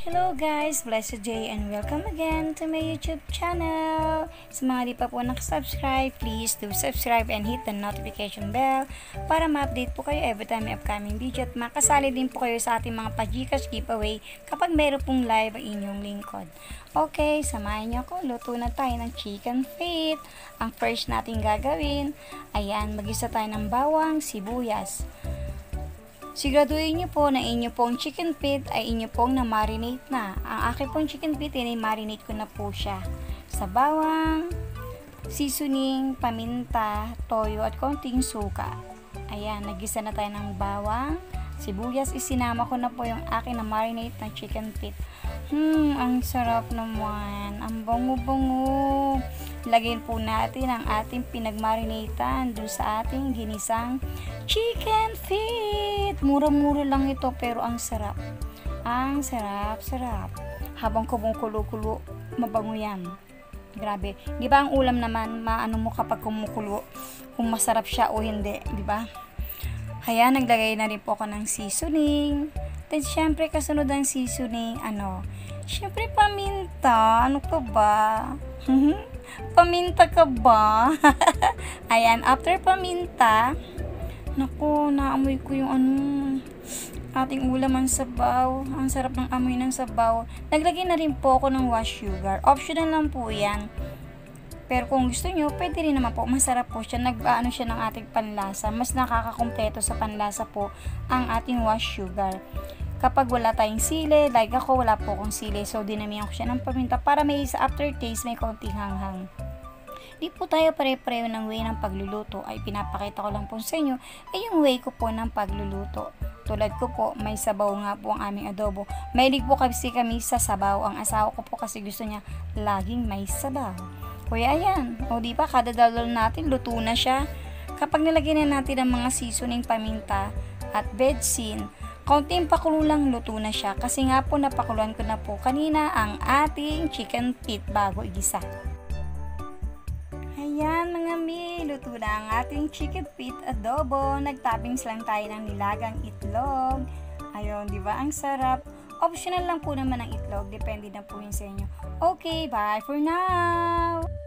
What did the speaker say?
Hello guys, Blessed Day and welcome again to my YouTube channel. Sa mga di pa po nakasubscribe, please do subscribe and hit the notification bell para ma-update po kayo every time may upcoming video at makasali din po kayo sa ating mga pa-Gcash giveaway kapag mayroon pong live ang inyong lingkod. Okay, samahan niyo ako. Luto na tayo ng chicken feet. Ang first natin gagawin, ayan, mag-isa tayo ng bawang, sibuyas. Siguraduhin niyo po na inyo pong chicken feet ay inyo pong na-marinate na. Ang aking pong chicken feet ay marinate ko na po siya. Sa bawang, seasoning, paminta, toyo at konting suka. Ayan, nagisa na tayo ng bawang. Sibuyas, isinama ko na po yung aking na-marinate na chicken feet. Ang sarap naman. Ang bango-bango. Lagyan po natin ang ating pinagmarinatan dun sa ating ginisang chicken feet. Mura-mura lang ito pero ang sarap. Ang sarap-sarap. Habang kumukulo-kulo, mabango yan. Grabe. Di ba ang ulam naman, maano mo kapag kumukulo, kung masarap siya o hindi, di ba? Kaya naglagay na rin po ako ng seasoning. Then syempre kasunod ng seasoning, syempre paminta. Ano ka ba? Paminta ka ba? Ayan, after paminta, naku, naamoy ko yung ating ulam, ang sabaw. Ang sarap ng amoy ng sabaw. Naglagay na rin po ako ng wash sugar. Optional lang po yan. Pero kung gusto nyo, pwede rin naman po. Masarap po siya. Nag-ano siya ng ating panlasa. Mas nakakakumpleto sa panlasa po ang ating wash sugar. Kapag wala tayong sili, like ako, wala po akong sili. So, dinamihan ko siya ng paminta para may sa aftertaste, may konting hanghang. Di po tayo pare-pareho ng way ng pagluluto. Ay pinapakita ko lang po sa inyo ay yung way ko po ng pagluluto. Tulad ko po, may sabaw nga po ang aming adobo. Mahilig po kasi kami sa sabaw. Ang asawa ko po kasi gusto niya laging may sabaw. Kuya, ayan. O di ba, kada dalal natin, luto na siya. Kapag nilagyan na natin ang mga seasoning, paminta at bedsin, kaunting pakulo lang, luto na siya. Kasi nga po, napakuluan ko na po kanina ang ating chicken feet bago igisa. Ayan mga mi, luto na ang ating chicken feet adobo. Nagtoppings lang tayo ng nilagang itlog. Ayun, di ba? Ang sarap. Optional lang po naman ang itlog. Depende na po yun sa inyo. Okay, bye for now!